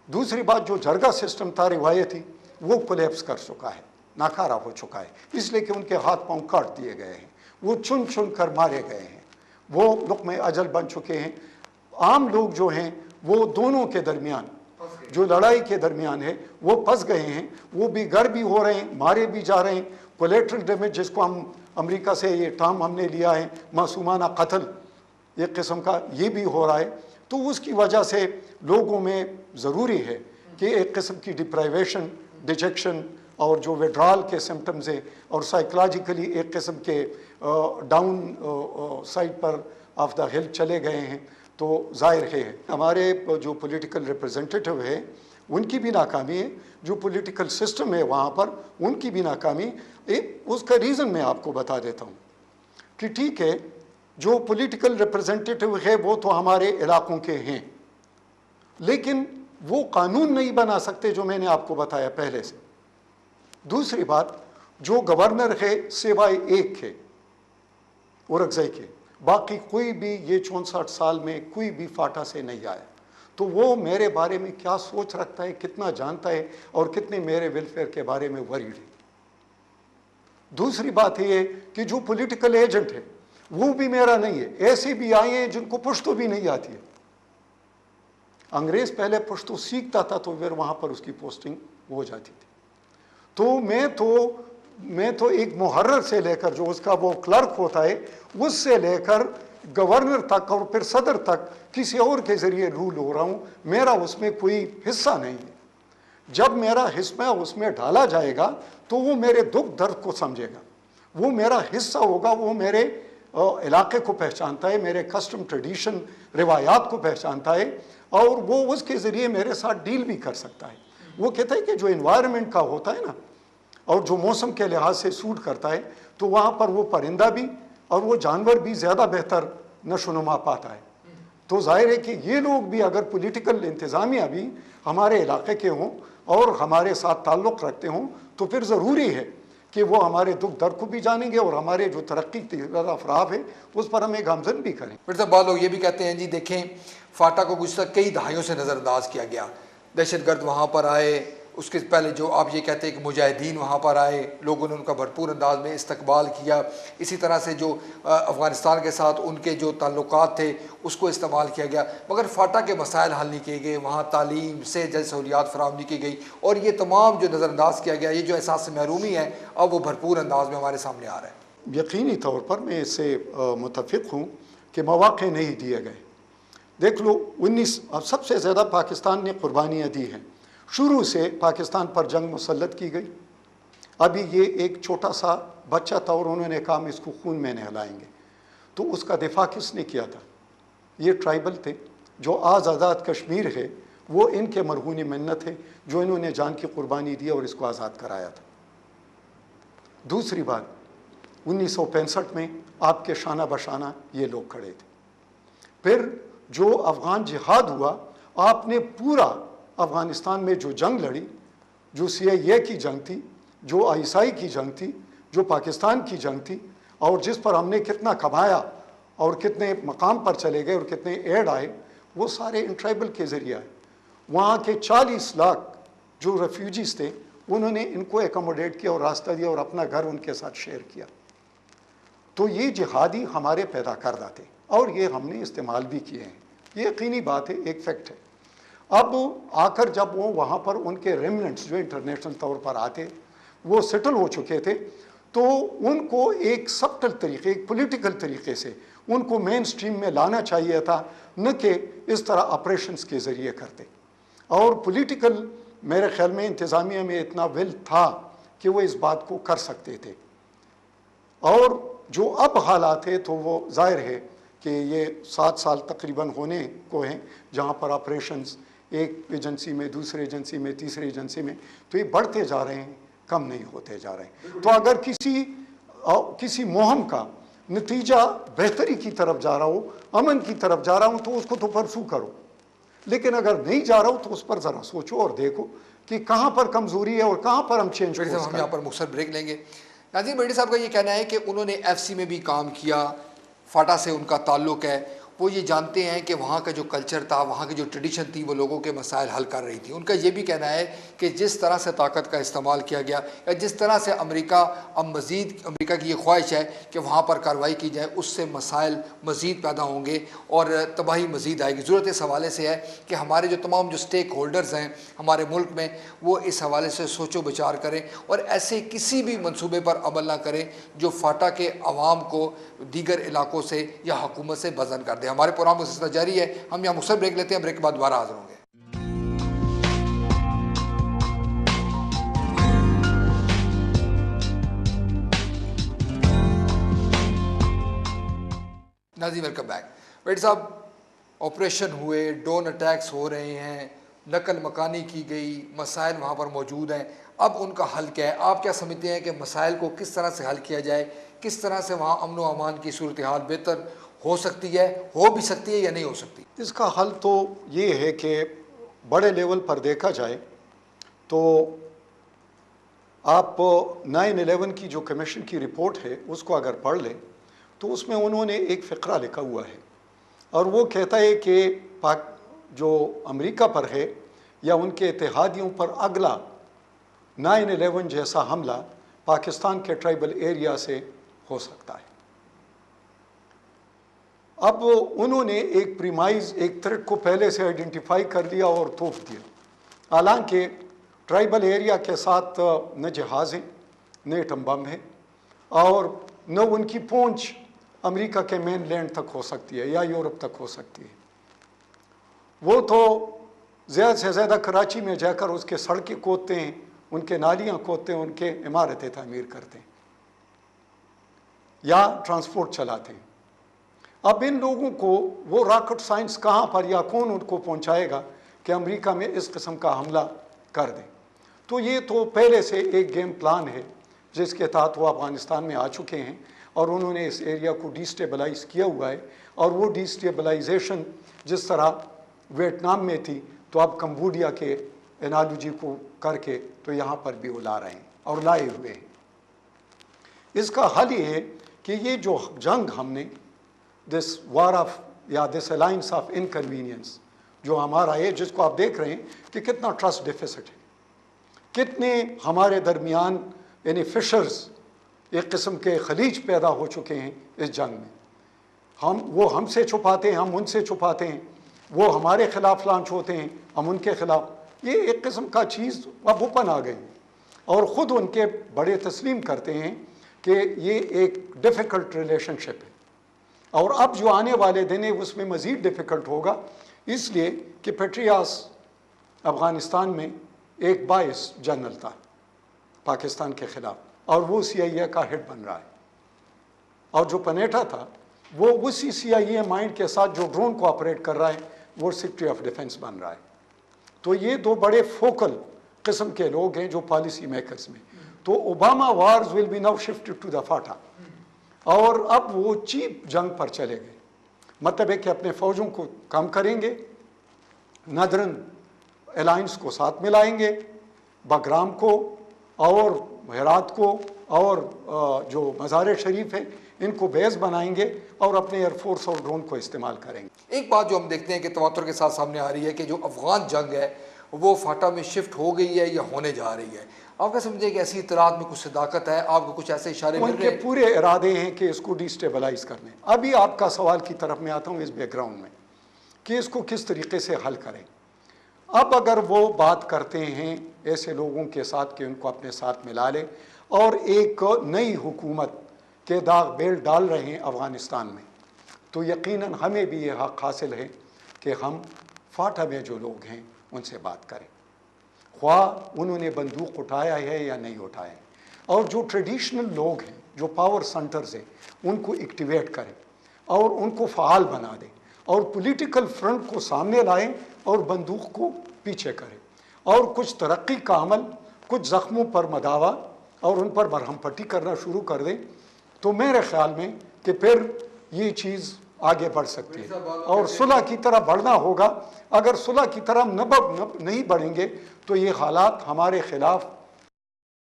دوسری بات جو جرگہ سسٹم تھا روایتی وہ کولیپس کر چکا ہے, ناکارہ ہو چکا ہے, اس لیے کہ ان کے ہاتھ پاؤں کاٹ دیے گئے ہیں, وہ چن چن کر مارے گئے ہیں, وہ لقمہ اجل بن چکے ہیں. عام لوگ جو ہیں وہ دونوں کے درمیان جو لڑائی کے درمیان ہے وہ پھنس گئے ہیں, وہ بھی گر بھی ہو رہے ہیں, مارے بھی جا رہے ہیں. کولیٹرل ڈیمیج جس کو ہم امریکہ سے یہ ٹرم ہم نے لیا ہے معصومانہ قتل ایک قسم کا, یہ بھی ہو رہا ہے. تو اس کی وجہ سے لوگوں میں ضروری ہے کہ ایک قسم کی ڈپرائیویشن, ڈیجیکشن اور جو وڈرال کے سمٹمز ہیں اور سائیکولوجیکلی ایک قسم کے down side per of the ہل چلے گئے ہیں. تو ظاہر ہے ہمارے جو پولیٹیکل ریپرزنٹیٹیو ہے ان کی بھی ناکامی ہے, جو پولیٹیکل سسٹم ہے وہاں پر ان کی بھی ناکامی. اس کا ریزن میں آپ کو بتا دیتا ہوں کہ ٹھیک ہے جو پولیٹیکل ریپرزنٹیٹیو ہے وہ تو ہمارے علاقوں کے ہیں, لیکن وہ قانون نہیں بنا سکتے جو میں نے آپ کو بتایا پہلے سے. دوسری بات جو گورنر ہے سوائے ایک ہے اورکزئی کے, باقی کوئی بھی یہ 64 سال میں کوئی بھی فاٹا سے نہیں آیا. تو وہ میرے بارے میں کیا سوچ رکھتا ہے, کتنا جانتا ہے اور کتنے میرے ویلفیئر کے بارے میں وریڈ ہے. دوسری بات یہ کہ جو پولیٹیکل ایجنٹ ہے وہ بھی میرا نہیں ہے, ایسے بھی آئے ہیں جن کو پشتو بھی نہیں آتی ہے. انگریز پہلے پشتو سیکھتا تھا تو پھر وہاں پر اس کی پوسٹنگ ہو جاتی تھی. تو میں تو ایک محرر سے لے کر جو اس کا وہ کلرک ہوتا ہے اس سے لے کر گورنر تک اور پھر صدر تک کسی اور کے ذریعے رول ہو رہا ہوں, میرا اس میں کوئی حصہ نہیں ہے. جب میرا حصہ اس میں ڈالا جائے گا تو وہ میرے دکھ درد کو سمجھے گا, وہ میرا حصہ ہوگا, وہ میرے علاقے کو پہچانتا ہے, میرے کسٹم ٹریڈیشن روایات کو پہچانتا ہے اور وہ اس کے ذریعے میرے ساتھ ڈیل بھی کر سکتا ہے. وہ کہتا ہے کہ جو انوائرمنٹ کا ہوتا ہے نا اور جو موسم کے لحاظ سے سوٹ کرتا ہے تو وہاں پر وہ پرندہ بھی اور وہ جانور بھی زیادہ بہتر نشو و نما پاتا ہے. تو ظاہر ہے کہ یہ لوگ بھی اگر پولیٹیکل انتظامیہ بھی ہمارے علاقے کے ہوں اور ہمارے ساتھ تعلق رکھتے ہوں تو پھر ضروری ہے کہ وہ ہمارے دکھ درد کو بھی جانیں گے اور ہمارے جو ترقی افراد ہے اس پر ہمیں گامزن بھی کریں. پھر تو بعض لوگ یہ بھی کہتے ہیں جی دیکھیں فاٹا کو گزشتہ کئی دہائیوں سے نظر انداز کیا گیا, دہشت گرد وہاں پر آئے, اس کے پہلے جو آپ یہ کہتے ہیں کہ مجاہدین وہاں پر آئے, لوگوں نے ان کا بھرپور انداز میں استقبال کیا, اسی طرح سے جو افغانستان کے ساتھ ان کے جو تعلقات تھے اس کو استعمال کیا گیا, مگر فاٹا کے مسائل حل نہیں کیے گئے, وہاں تعلیم سے جیسے سہولیات فراہم نہیں کی گئی اور یہ تمام جو نظر انداز کیا گیا, یہ جو احساس محرومی ہے اب وہ بھرپور انداز میں ہمارے سامنے آ رہا ہے. یقینی طور پر میں اس سے متفق ہوں کہ مواقع نہیں دیے گئے. دیکھ لو سب سے زیادہ پاکستان نے قربانیاں دی ہیں. شروع سے پاکستان پر جنگ مسلط کی گئی. ابھی یہ ایک چھوٹا سا بچہ تھا اور انہوں نے کہا ہم اس کو خون میں نہلائیں گے, تو اس کا دفاع کس نے کیا تھا؟ یہ ٹرائبل تھے. جو آزاد کشمیر ہے وہ ان کے مرہون منت ہے جو انہوں نے جان کی قربانی دی اور اس کو آزاد کرایا تھا. دوسری بات 1965 میں آپ کے شانہ بشانہ یہ لوگ کھڑے تھے. پھر جو افغان جہاد ہوا, آپ نے پورا افغانستان میں جو جنگ لڑی, جو CIA کی جنگ تھی, جو ISI کی جنگ تھی, جو پاکستان کی جنگ تھی, اور جس پر ہم نے کتنا کمایا اور کتنے مقام پر چلے گئے اور کتنے ایڈ آئے, وہ سارے ان ٹرائبل کے ذریعہ ہے. وہاں کے 40 لاکھ جو ریفیوجیز تھے انہوں نے ان کو ایکوموڈیٹ کیا اور راستہ دیا اور اپنا گھر ان کے ساتھ شیئر کیا. تو یہ جہادی ہمارے پیدا کردہ تھے اور یہ ہم نے استعمال بھی کیے ہیں, یہ یقینی بات ہے, ایک فیکٹ ہے. اب آ کر جب وہ وہاں پر ان کے ریمنٹس جو انٹرنیشنل طور پر آتے وہ سیٹل ہو چکے تھے, تو ان کو ایک سبٹل طریقے, ایک پولیٹیکل طریقے سے ان کو مین سٹریم میں لانا چاہیے تھا, نہ کہ اس طرح آپریشنز کے ذریعے کرتے. اور پولیٹیکل میرے خیال میں انتظامیہ میں اتنا ول تھا کہ وہ اس بات کو کر سکتے تھے. اور جو اب حالات ہے تو وہ ظاہر ہے کہ یہ 7 سال تقریباً ہونے کو ہیں جہاں پر آپریشنز ایک ایجنسی میں, دوسرے ایجنسی میں, تیسری ایجنسی میں, تو یہ بڑھتے جا رہے ہیں, کم نہیں ہوتے جا رہے ہیں. تو اگر کسی مہم کا نتیجہ بہتری کی طرف جا رہا ہو, امن کی طرف جا رہا ہوں, تو اس کو تو پرسو کرو, لیکن اگر نہیں جا رہا ہو تو اس پر ذرا سوچو اور دیکھو کہ کہاں پر کمزوری ہے اور کہاں پر ہم چینج کریں. ہم یہاں پر مختصر بریک لیں گے. ناظرین, بیٹی صاحب کا یہ کہنا ہے کہ انہوں نے FC میں بھی کام کیا, فاٹا سے ان کا تعلق ہے, وہ یہ جانتے ہیں کہ وہاں کا جو کلچر تھا، وہاں کی جو ٹریڈیشن تھی، وہ لوگوں کے مسائل حل کر رہی تھی۔ ان کا یہ بھی کہنا ہے کہ جس طرح سے طاقت کا استعمال کیا گیا یا جس طرح سے امریکہ کی یہ خواہش ہے کہ وہاں پر کارروائی کی جائے، اس سے مسائل مزید پیدا ہوں گے اور تباہی مزید آئے گی۔ ضرورت اس حوالے سے ہے کہ ہمارے جو تمام جو سٹیک ہولڈرز ہیں ہمارے ملک میں، وہ اس حوالے سے سوچ و بچار کریں اور ایسے کسی بھی منصوبے پر عمل نہ کریں جو فاٹا کے عوام کو دیگر علاقوں سے یا حکومت سے بزن کر دے۔ ہمارے پروگرام کا سلسلہ جاری ہے، ہم یہاں مختصر بریک لیتے ہیں، بریک کے بعد دوبارہ حاضر ہوں گے۔ ناظرین ویلکم بیک۔ ویڈ صاحب، آپریشن ہوئے، ڈرون اٹیکس ہو رہے ہیں، نقل مکانی کی گئی، مسائل وہاں پر موجود ہیں، اب ان کا حل کیا ہے؟ آپ کیا سمجھتے ہیں کہ مسائل کو کس طرح سے حل کیا جائے؟ کس طرح سے وہاں امن و امان کی صورتحال بہتر ہو سکتی ہے، ہو بھی سکتی ہے یا نہیں ہو سکتی؟ اس کا حل تو یہ ہے کہ بڑے لیول پر دیکھا جائے تو آپ 9/11 کی جو کمیشن کی رپورٹ ہے اس کو اگر پڑھ لیں تو اس میں انہوں نے ایک فقرہ لکھا ہوا ہے اور وہ کہتا ہے کہ جو امریکہ پر ہے یا ان کے اتحادیوں پر اگلا 9/11 جیسا حملہ پاکستان کے ٹرائبل ایریا سے ہو سکتا ہے۔ اب انہوں نے ایک پریمائز، ایک تھریٹ کو پہلے سے آئیڈینٹیفائی کر دیا اور توپ دیا، حالانکہ ٹرائبل ایریا کے ساتھ نہ جہاز ہیں، نہ ایٹم بم ہے، اور نہ ان کی پہنچ امریکہ کے مین لینڈ تک ہو سکتی ہے یا یورپ تک ہو سکتی ہے۔ وہ تو زیادہ سے زیادہ کراچی میں جا کر اس کے سڑکیں کھودتے ہیں، ان کے نالیاں کھودتے ہیں، ان کے عمارتیں تعمیر کرتے ہیں یا ٹرانسپورٹ چلاتے ہیں۔ اب ان لوگوں کو وہ راکٹ سائنس کہاں پر یا کون ان کو پہنچائے گا کہ امریکہ میں اس قسم کا حملہ کر دیں؟ تو یہ تو پہلے سے ایک گیم پلان ہے جس کے تحت وہ افغانستان میں آ چکے ہیں اور انہوں نے اس ایریا کو ڈی سٹیبلائز کیا ہوا ہے، اور وہ ڈی سٹیبلائزیشن جس طرح ویتنام میں تھی تو اب کمبوڈیا کے انالوجی کو کر کے تو یہاں پر بھی وہ لا رہے ہیں اور لائے ہوئے ہیں۔ اس کا حل یہ ہے کہ یہ جو جنگ ہم نے دس وار آف یا دس الائنس آف انکنوینئنس جو ہمارا ہے، جس کو آپ دیکھ رہے ہیں کہ کتنا ٹرسٹ ڈیفیسٹ ہے، کتنے ہمارے درمیان یعنی فشرز، ایک قسم کے خلیج پیدا ہو چکے ہیں اس جنگ میں۔ وہ ہم سے چھپاتے ہیں، ہم ان سے چھپاتے ہیں، وہ ہمارے خلاف لانچ ہوتے ہیں، ہم ان کے خلاف۔ یہ ایک قسم کا چیز اب اوپن آ گئی اور خود ان کے بڑے تسلیم کرتے ہیں کہ یہ ایک ڈیفیکلٹ ریلیشن شپ ہے، اور اب جو آنے والے دن ہیں اس میں مزید ڈیفیکلٹ ہوگا، اس لیے کہ پیٹریاس افغانستان میں ایک باعث جنرل تھا پاکستان کے خلاف، اور وہ سی آئی اے کا ہیڈ بن رہا ہے، اور جو پنیٹا تھا وہ اسی سی آئی اے مائنڈ کے ساتھ جو ڈرون کو آپریٹ کر رہا ہے وہ سیکرٹری آف ڈیفنس بن رہا ہے۔ تو یہ دو بڑے فوکل قسم کے لوگ ہیں جو پالیسی میکرز میں۔ تو Obama wars will be now shifted to the FATA, اور اب وہ چیپ جنگ پر چلے گئے، مطلب ہے کہ اپنے فوجوں کو کم کریں گے، نادرن الائنس کو ساتھ ملائیں گے، بگرام کو اور ہرات کو اور جو مزار شریف ہے ان کو بیس بنائیں گے اور اپنے ایئر فورس اور ڈرون کو استعمال کریں گے۔ ایک بات جو ہم دیکھتے ہیں کہ تواتر کے ساتھ سامنے آ رہی ہے کہ جو افغان جنگ ہے وہ فاٹا میں شفٹ ہو گئی ہے یا ہونے جا رہی ہے، آپ کیا سمجھیں کہ ایسی اطلاعات میں کچھ صداقت ہے؟ آپ کو کچھ ایسے اشارے مل ان رہے کے ہیں؟ پورے ارادے ہیں کہ اس کو ڈی سٹیبلائز کرنے۔ ابھی آپ کا سوال کی طرف میں آتا ہوں اس بیک گراؤنڈ میں کہ اس کو کس طریقے سے حل کریں۔ اب اگر وہ بات کرتے ہیں ایسے لوگوں کے ساتھ کہ ان کو اپنے ساتھ ملا لیں اور ایک نئی حکومت کے داغ بیل ڈال رہے ہیں افغانستان میں، تو یقیناً ہمیں بھی یہ حق حاصل ہے کہ ہم فاٹا میں جو لوگ ہیں ان سے بات کریں، خواہ انہوں نے بندوق اٹھایا ہے یا نہیں اٹھایا ہے، اور جو ٹریڈیشنل لوگ ہیں، جو پاور سینٹرز ہیں، ان کو ایکٹیویٹ کریں اور ان کو فعال بنا دیں اور پولیٹیکل فرنٹ کو سامنے لائیں اور بندوق کو پیچھے کریں، اور کچھ ترقی کا عمل، کچھ زخموں پر مداوا اور ان پر مرہم پٹی کرنا شروع کر دیں، تو میرے خیال میں کہ پھر یہ چیز آگے بڑھ سکتی ہے اور صلح کی طرح بڑھنا ہوگا۔ اگر صلح کی طرح نہیں بڑھیں گے تو یہ حالات ہمارے خلاف